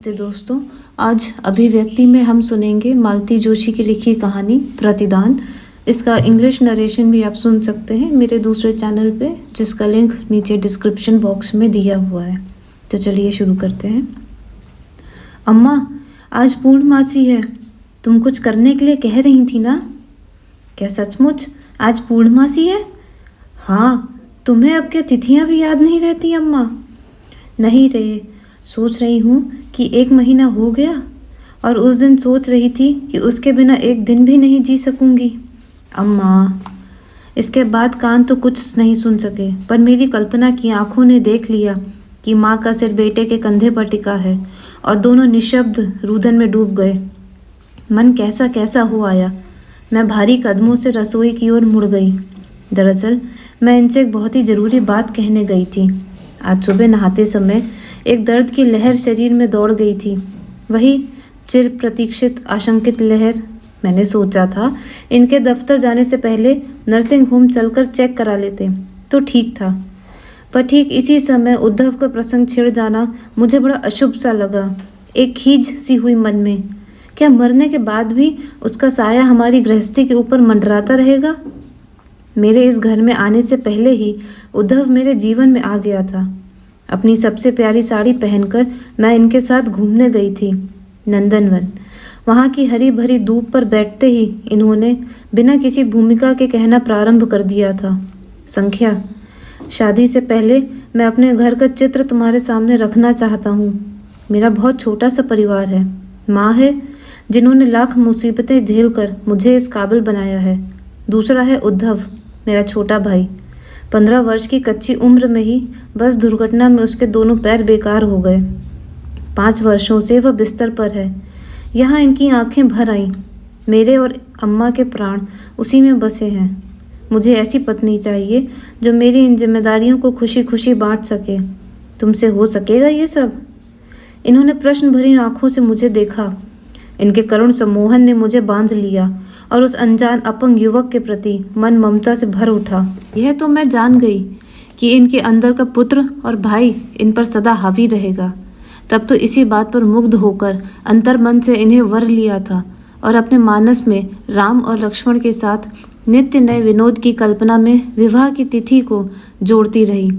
नमस्ते दोस्तों। आज अभिव्यक्ति में हम सुनेंगे मालती जोशी की लिखी कहानी प्रतिदान। इसका इंग्लिश नरेशन भी आप सुन सकते हैं मेरे दूसरे चैनल पे, जिसका लिंक नीचे डिस्क्रिप्शन बॉक्स में दिया हुआ है। तो चलिए शुरू करते हैं। अम्मा, आज पूर्णमासी है। तुम कुछ करने के लिए कह रही थी ना? क्या सचमुच आज पूर्णमासी है? हाँ, तुम्हें अब क्या तिथियां भी याद नहीं रहती अम्मा? नहीं रे, सोच रही हूँ कि 1 महीना हो गया और उस दिन सोच रही थी कि उसके बिना एक दिन भी नहीं जी सकूंगी। अम्मा, इसके बाद कान तो कुछ नहीं सुन सके, पर मेरी कल्पना की आंखों ने देख लिया कि माँ का सिर बेटे के कंधे पर टिका है और दोनों निशब्द रुदन में डूब गए। मन कैसा कैसा हो आया। मैं भारी कदमों से रसोई की ओर मुड़ गई। दरअसल मैं इनसे एक बहुत ही ज़रूरी बात कहने गई थी। आज सुबह नहाते समय एक दर्द की लहर शरीर में दौड़ गई थी। वही चिर प्रतीक्षित आशंकित लहर। मैंने सोचा था इनके दफ्तर जाने से पहले नर्सिंग होम चलकर चेक करा लेते तो ठीक था, पर ठीक इसी समय उद्धव का प्रसंग छिड़ जाना मुझे बड़ा अशुभ सा लगा। एक खीज सी हुई मन में। क्या मरने के बाद भी उसका साया हमारी गृहस्थी के ऊपर मंडराता रहेगा? मेरे इस घर में आने से पहले ही उद्धव मेरे जीवन में आ गया था। अपनी सबसे प्यारी साड़ी पहनकर मैं इनके साथ घूमने गई थी नंदनवन। वहाँ की हरी भरी धूप पर बैठते ही इन्होंने बिना किसी भूमिका के कहना प्रारंभ कर दिया था। संख्या, शादी से पहले मैं अपने घर का चित्र तुम्हारे सामने रखना चाहता हूँ। मेरा बहुत छोटा सा परिवार है। माँ है, जिन्होंने लाख मुसीबतें झेलकर मुझे इस काबिल बनाया है। दूसरा है उद्धव, मेरा छोटा भाई। 15 वर्ष की कच्ची उम्र में ही बस दुर्घटना में उसके दोनों पैर बेकार हो गए। 5 वर्षों से वह बिस्तर पर है। यहाँ इनकी आंखें भर आईं। मेरे और अम्मा के प्राण उसी में बसे हैं। मुझे ऐसी पत्नी चाहिए जो मेरी इन जिम्मेदारियों को खुशी खुशी बांट सके। तुमसे हो सकेगा ये सब? इन्होंने प्रश्न भरी आंखों से मुझे देखा। इनके करुण सम्मोहन ने मुझे बांध लिया और उस अनजान अपंग युवक के प्रति मन ममता से भर उठा। यह तो मैं जान गई कि इनके अंदर का पुत्र और भाई इन पर सदा हावी रहेगा। तब तो इसी बात पर मुग्ध होकर अंतर मन से इन्हें वर लिया था और अपने मानस में राम और लक्ष्मण के साथ नित्य नए विनोद की कल्पना में विवाह की तिथि को जोड़ती रही।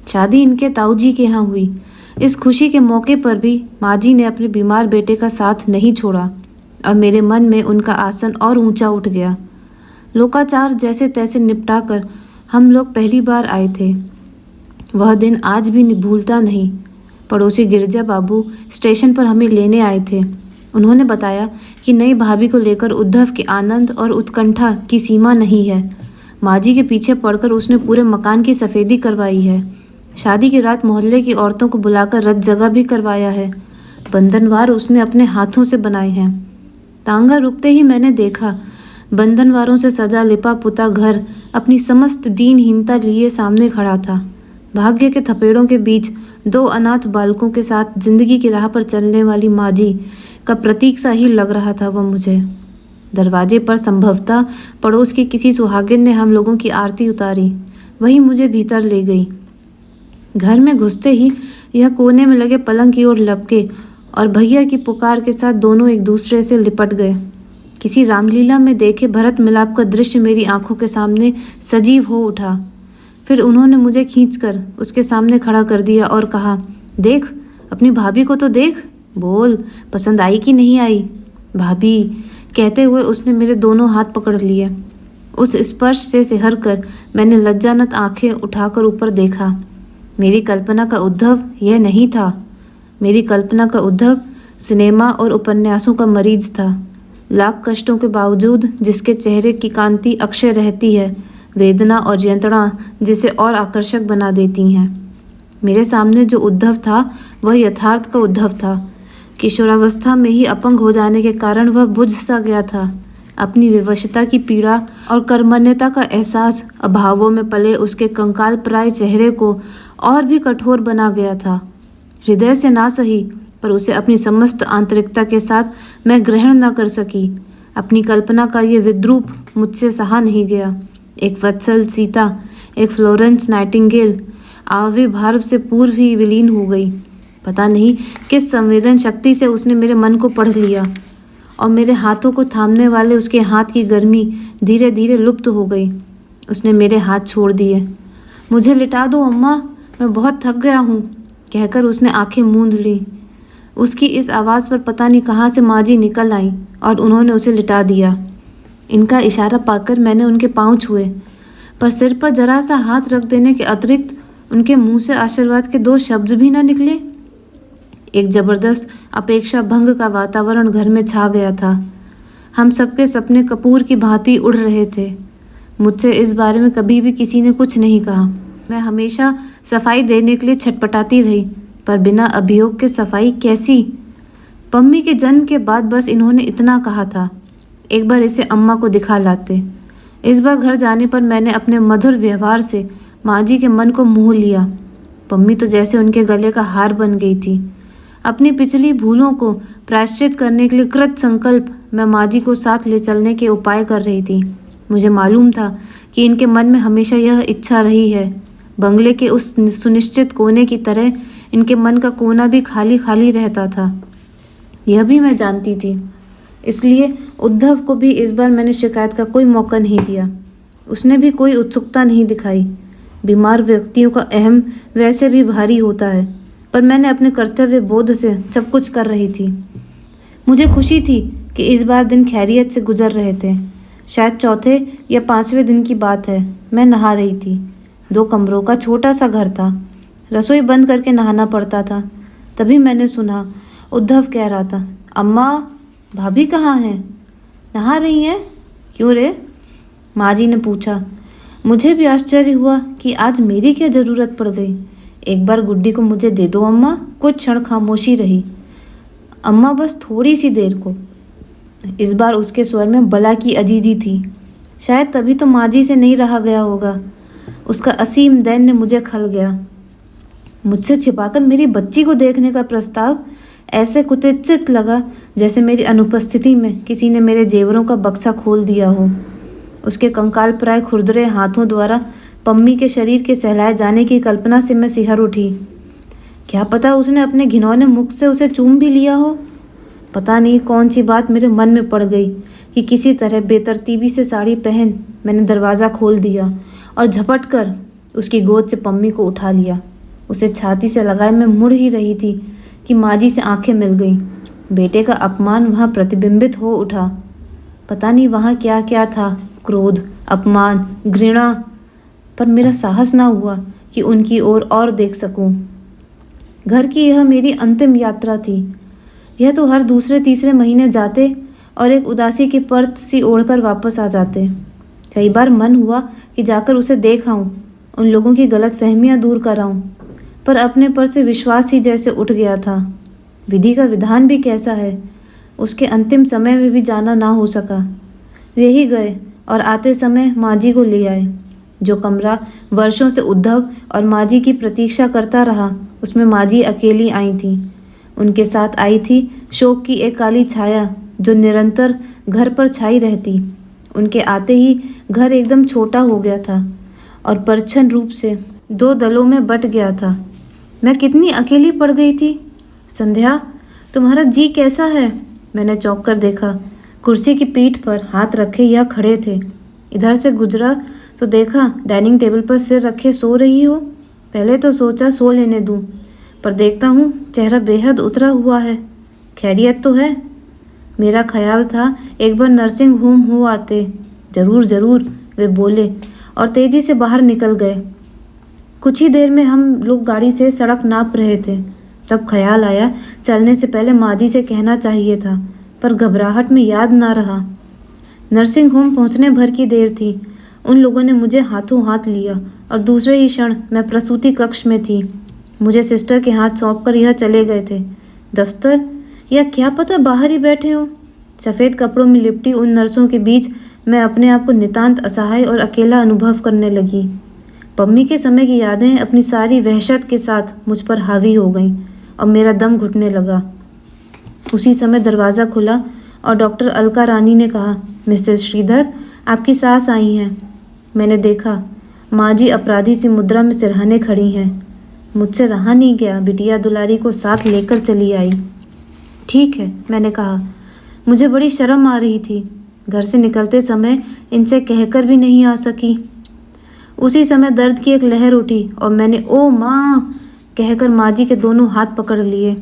शादी इनके ताऊजी के यहाँ हुई। इस खुशी के मौके पर भी माँ जी ने अपने बीमार बेटे का साथ नहीं छोड़ा और मेरे मन में उनका आसन और ऊंचा उठ गया। लोकाचार जैसे तैसे निपटाकर हम लोग पहली बार आए थे। वह दिन आज भी भूलता नहीं। पड़ोसी गिरजा बाबू स्टेशन पर हमें लेने आए थे। उन्होंने बताया कि नई भाभी को लेकर उद्धव के आनंद और उत्कंठा की सीमा नहीं है। माँ जी के पीछे पड़कर उसने पूरे मकान की सफेदी करवाई है। शादी की रात मोहल्ले की औरतों को बुलाकर रत जगह भी करवाया है। बंधनवार उसने अपने हाथों से बनाए हैं। तांगा रुकते ही मैंने देखा बंधनवारों से सजा लिपा पुता घर अपनी समस्त दीनहीनता लिए सामने खड़ा था। भाग्य के थपेड़ों के बीच 2 अनाथ बालकों के साथ जिंदगी की राह पर चलने वाली माँ जी का प्रतीक सा ही लग रहा था वह मुझे। दरवाजे पर संभवतः पड़ोस की किसी सुहागिन ने हम लोगों की आरती उतारी। वही मुझे भीतर ले गई। घर में घुसते ही यह कोने में लगे पलंग की ओर लपके और भैया की पुकार के साथ दोनों एक दूसरे से लिपट गए। किसी रामलीला में देखे भरत मिलाप का दृश्य मेरी आंखों के सामने सजीव हो उठा। फिर उन्होंने मुझे खींचकर उसके सामने खड़ा कर दिया और कहा, देख, अपनी भाभी को तो देख। बोल, पसंद आई कि नहीं आई? भाभी कहते हुए उसने मेरे दोनों हाथ पकड़ लिए। उस स्पर्श से सिहर कर मैंने लज्जानत आंखें उठाकर ऊपर देखा। मेरी कल्पना का उद्धव यह नहीं था। मेरी कल्पना का उद्धव सिनेमा और उपन्यासों का मरीज था। लाख कष्टों के बावजूद जिसके चेहरे की कांति अक्षय रहती है, वेदना और यंत्रणा जिसे और आकर्षक बना देती हैं। मेरे सामने जो उद्धव था वह यथार्थ का उद्धव था। किशोरावस्था में ही अपंग हो जाने के कारण वह बुझ सा गया था। अपनी विवशता की पीड़ा और कर्मण्यता का एहसास अभावों में पले उसके कंकाल प्राय चेहरे को और भी कठोर बना गया था। हृदय से ना सही, पर उसे अपनी समस्त आंतरिकता के साथ मैं ग्रहण न कर सकी। अपनी कल्पना का ये विद्रूप मुझसे सहा नहीं गया। एक वत्सल सीता, एक फ्लोरेंस नाइटिंगेल आविर्भाव से पूर्व ही विलीन हो गई। पता नहीं किस संवेदन शक्ति से उसने मेरे मन को पढ़ लिया और मेरे हाथों को थामने वाले उसके हाथ की गर्मी धीरे धीरे लुप्त हो गई। उसने मेरे हाथ छोड़ दिए। मुझे लिटा दो अम्मा, मैं बहुत थक गया हूँ, कहकर उसने आंखें मूंद ली। उसकी इस आवाज़ पर पता नहीं कहाँ से माँ जी निकल आई और उन्होंने उसे लिटा दिया। इनका इशारा पाकर मैंने उनके पाँव छुए, पर सिर पर जरा सा हाथ रख देने के अतिरिक्त उनके मुंह से आशीर्वाद के 2 शब्द भी ना निकले। एक जबरदस्त अपेक्षा भंग का वातावरण घर में छा गया था। हम सबके सपने कपूर की भांति उड़ रहे थे। मुझसे इस बारे में कभी भी किसी ने कुछ नहीं कहा। मैं हमेशा सफाई देने के लिए छटपटाती रही, पर बिना अभियोग के सफाई कैसी? पम्मी के जन्म के बाद बस इन्होंने इतना कहा था, एक बार इसे अम्मा को दिखा लाते। इस बार घर जाने पर मैंने अपने मधुर व्यवहार से माँ जी के मन को मोह लिया। पम्मी तो जैसे उनके गले का हार बन गई थी। अपनी पिछली भूलों को प्रायश्चित करने के लिए कृत संकल्प मैं माँ जी को साथ ले चलने के उपाय कर रही थी। मुझे मालूम था कि इनके मन में हमेशा यह इच्छा रही है। बंगले के उस सुनिश्चित कोने की तरह इनके मन का कोना भी खाली खाली रहता था, यह भी मैं जानती थी। इसलिए उद्धव को भी इस बार मैंने शिकायत का कोई मौका नहीं दिया। उसने भी कोई उत्सुकता नहीं दिखाई। बीमार व्यक्तियों का अहम वैसे भी भारी होता है, पर मैंने अपने कर्तव्य बोध से सब कुछ कर रही थी। मुझे खुशी थी कि इस बार दिन खैरियत से गुजर रहे थे। शायद 4थे या 5वें दिन की बात है। मैं नहा रही थी। 2 कमरों का छोटा सा घर था। रसोई बंद करके नहाना पड़ता था। तभी मैंने सुना उद्धव कह रहा था, अम्मा, भाभी कहाँ हैं? नहा रही हैं? क्यों रे? माँ जी ने पूछा। मुझे भी आश्चर्य हुआ कि आज मेरी क्या ज़रूरत पड़ गई। एक बार गुड्डी को मुझे दे दो अम्मा। कुछ क्षण खामोशी रही। अम्मा, बस थोड़ी सी देर को। इस बार उसके स्वर में बला की अजीजी थी। शायद तभी तो माँ जी से नहीं रहा गया होगा। उसका असीम दैन्य मुझे खल गया। मुझसे छिपाकर मेरी बच्ची को देखने का प्रस्ताव ऐसे कुत्सित लगा जैसे मेरी अनुपस्थिति में किसी ने मेरे जेवरों का बक्सा खोल दिया हो। उसके कंकाल प्राय खुरदरे हाथों द्वारा पम्मी के शरीर के सहलाए जाने की कल्पना से मैं सिहर उठी। क्या पता उसने अपने घिनौने मुख से उसे चूम भी लिया हो। पता नहीं कौन सी बात मेरे मन में पड़ गई कि किसी तरह बेतरतीबी से साड़ी पहन मैंने दरवाज़ा खोल दिया और झपट कर उसकी गोद से पम्मी को उठा लिया। उसे छाती से लगाए मैं मुड़ ही रही थी कि माँ जी से आंखें मिल गईं। बेटे का अपमान वहाँ प्रतिबिंबित हो उठा। पता नहीं वहाँ क्या क्या था, क्रोध, अपमान, घृणा, पर मेरा साहस ना हुआ कि उनकी ओर और देख सकूं। घर की यह मेरी अंतिम यात्रा थी। यह तो हर दूसरे तीसरे महीने जाते और एक उदासी की परत सी ओढ़कर वापस आ जाते। कई बार मन हुआ कि जाकर उसे देख आऊं, उन लोगों की गलतफहमियां दूर कराऊं, पर अपने पर से विश्वास ही जैसे उठ गया था। विधि का विधान भी कैसा है, उसके अंतिम समय में भी जाना ना हो सका। वे ही गए और आते समय माँ जी को ले आए। जो कमरा वर्षों से उद्धव और माँ जी की प्रतीक्षा करता रहा, उसमें माँ जी अकेली आई थी। उनके साथ आई थी शोक की एक काली छाया जो निरंतर घर पर छाई रहती। उनके आते ही घर एकदम छोटा हो गया था और परछन रूप से 2 दलों में बट गया था। मैं कितनी अकेली पड़ गई थी। संध्या, तुम्हारा जी कैसा है? मैंने चौंक कर देखा। कुर्सी की पीठ पर हाथ रखे या खड़े थे। इधर से गुजरा तो देखा डाइनिंग टेबल पर सिर रखे सो रही हो। पहले तो सोचा सो लेने दूं, पर देखता हूँ चेहरा बेहद उतरा हुआ है। खैरियत तो है? मेरा ख्याल था एक बार नर्सिंग होम हो आते। जरूर जरूर, वे बोले और तेजी से बाहर निकल गए। कुछ ही देर में हम लोग गाड़ी से सड़क नाप रहे थे। तब ख्याल आया चलने से पहले माँ जी से कहना चाहिए था, पर घबराहट में याद ना रहा। नर्सिंग होम पहुँचने भर की देर थी। उन लोगों ने मुझे हाथों हाथ लिया और दूसरे ही क्षण मैं प्रसूति कक्ष में थी। मुझे सिस्टर के हाथ सौंपकर यह चले गए थे। दफ्तर या क्या पता बाहर ही बैठे हों। सफ़ेद कपड़ों में लिपटी उन नर्सों के बीच मैं अपने आप को नितांत असहाय और अकेला अनुभव करने लगी। पम्मी के समय की यादें अपनी सारी वहशत के साथ मुझ पर हावी हो गईं और मेरा दम घुटने लगा। उसी समय दरवाज़ा खुला और डॉक्टर अलका रानी ने कहा, मिसेस श्रीधर, आपकी सास आई हैं। मैंने देखा माँ जी अपराधी सी मुद्रा में सिरहाने खड़ी हैं। मुझसे रहा नहीं गया, बिटिया दुलारी को साथ लेकर चली आई। ठीक है, मैंने कहा। मुझे बड़ी शर्म आ रही थी। घर से निकलते समय इनसे कहकर भी नहीं आ सकी। उसी समय दर्द की एक लहर उठी और मैंने ओ माँ कहकर माँ जी के दोनों हाथ पकड़ लिए।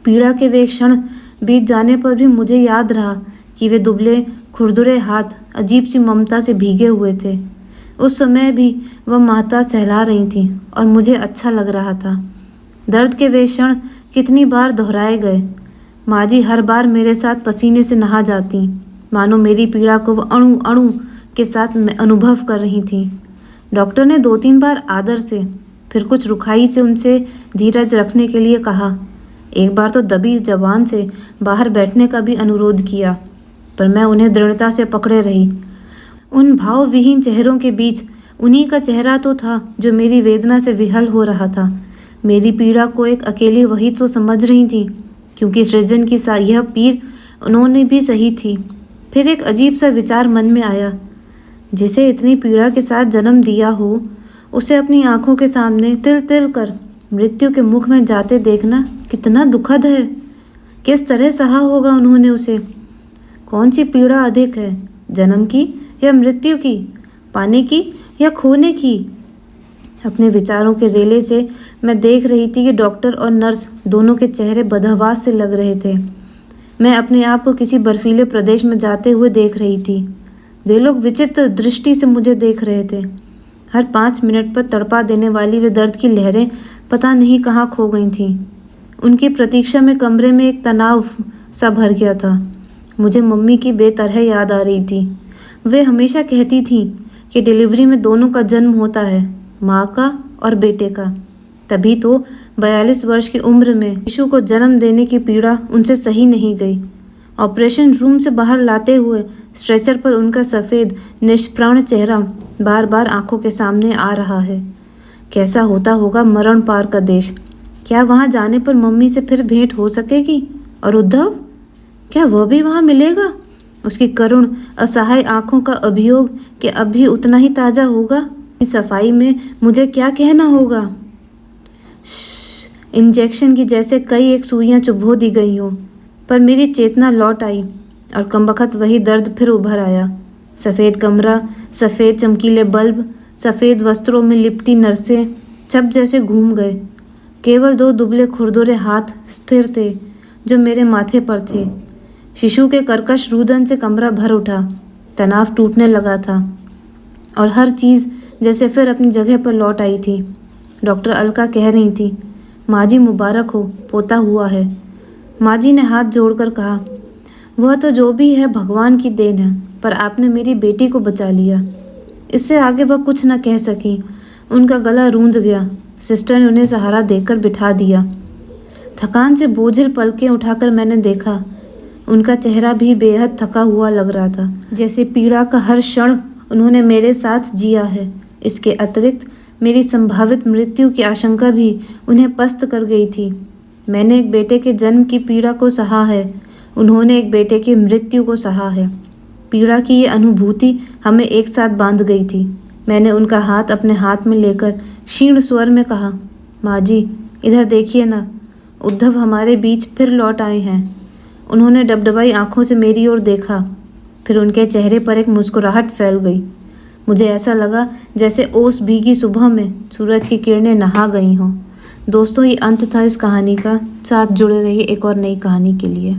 पीड़ा के वे क्षण बीत जाने पर भी मुझे याद रहा कि वे दुबले खुरदुरे हाथ अजीब सी ममता से भीगे हुए थे। उस समय भी वह महता सहला रही थी और मुझे अच्छा लग रहा था। दर्द के वे क्षण कितनी बार दोहराए गए। माँ जी हर बार मेरे साथ पसीने से नहा जाती, मानो मेरी पीड़ा को वह अणु अणु के साथ अनुभव कर रही थी। डॉक्टर ने 2-3 बार आदर से, फिर कुछ रुखाई से उनसे धीरज रखने के लिए कहा। एक बार तो दबी जबान से बाहर बैठने का भी अनुरोध किया, पर मैं उन्हें दृढ़ता से पकड़े रही। उन भावविहीन चेहरों के बीच उन्हीं का चेहरा तो था जो मेरी वेदना से विहल हो रहा था। मेरी पीड़ा को एक अकेली वही तो समझ रही थी, क्योंकि सृजन की यह पीर उन्होंने भी सही थी। फिर एक अजीब सा विचार मन में आया, जिसे इतनी पीड़ा के साथ जन्म दिया हो, उसे अपनी आंखों के सामने तिल तिल कर मृत्यु के मुख में जाते देखना कितना दुखद है। किस तरह सहा होगा उन्होंने उसे। कौन सी पीड़ा अधिक है, जन्म की या मृत्यु की, पाने की या खोने की? अपने विचारों के रेले से मैं देख रही थी कि डॉक्टर और नर्स दोनों के चेहरे बदहवास से लग रहे थे। मैं अपने आप को किसी बर्फीले प्रदेश में जाते हुए देख रही थी। वे लोग विचित्र दृष्टि से मुझे देख रहे थे। हर 5 मिनट पर तड़पा देने वाली वे दर्द की लहरें पता नहीं कहाँ खो गई थीं। उनकी प्रतीक्षा में कमरे में एक तनाव सा भर गया था। मुझे मम्मी की बेतरह याद आ रही थी। वे हमेशा कहती थीं कि डिलीवरी में दोनों का जन्म होता है, माँ का और बेटे का। तभी तो 42 वर्ष की उम्र में शिशु को जन्म देने की पीड़ा उनसे सही नहीं गई। ऑपरेशन रूम से बाहर लाते हुए स्ट्रेचर पर उनका सफ़ेद निष्प्राण चेहरा बार बार आंखों के सामने आ रहा है। कैसा होता होगा मरण पार का देश। क्या वहाँ जाने पर मम्मी से फिर भेंट हो सकेगी? और उद्धव, क्या वह भी वहाँ मिलेगा? उसकी करुण असहाय आंखों का अभियोग कि अब भी उतना ही ताज़ा होगा? इस सफाई में मुझे क्या कहना होगा? इंजेक्शन की जैसे कई एक सुइयां चुभो दी गई हों, पर मेरी चेतना लौट आई और कमबख्त वही दर्द फिर उभर आया। सफ़ेद कमरा, सफ़ेद चमकीले बल्ब, सफ़ेद वस्त्रों में लिपटी नर्सें सब जैसे घूम गए। केवल 2 दुबले खुरदुरे हाथ स्थिर थे जो मेरे माथे पर थे। शिशु के कर्कश रुदन से कमरा भर उठा। तनाव टूटने लगा था और हर चीज़ जैसे फिर अपनी जगह पर लौट आई थी। डॉक्टर अलका कह रही थी, माँ जी मुबारक हो, पोता हुआ है। माँ जी ने हाथ जोड़कर कहा, वह तो जो भी है भगवान की देन है, पर आपने मेरी बेटी को बचा लिया। इससे आगे वह कुछ न कह सकी। उनका गला रूंध गया। सिस्टर ने उन्हें सहारा देकर बिठा दिया। थकान से बोझिल पलकें उठाकर मैंने देखा, उनका चेहरा भी बेहद थका हुआ लग रहा था, जैसे पीड़ा का हर क्षण उन्होंने मेरे साथ जिया है। इसके अतिरिक्त मेरी संभावित मृत्यु की आशंका भी उन्हें पस्त कर गई थी। मैंने एक बेटे के जन्म की पीड़ा को सहा है, उन्होंने एक बेटे की मृत्यु को सहा है। पीड़ा की ये अनुभूति हमें एक साथ बांध गई थी। मैंने उनका हाथ अपने हाथ में लेकर क्षीण स्वर में कहा, माँ जी इधर देखिए ना, उद्धव हमारे बीच फिर लौट आए हैं। उन्होंने डबडबाई आंखों से मेरी ओर देखा, फिर उनके चेहरे पर एक मुस्कुराहट फैल गई। मुझे ऐसा लगा जैसे ओस भीगी सुबह में सूरज की किरणें नहा गई हों। दोस्तों, ये अंत था इस कहानी का। साथ जुड़े रहिए एक और नई कहानी के लिए।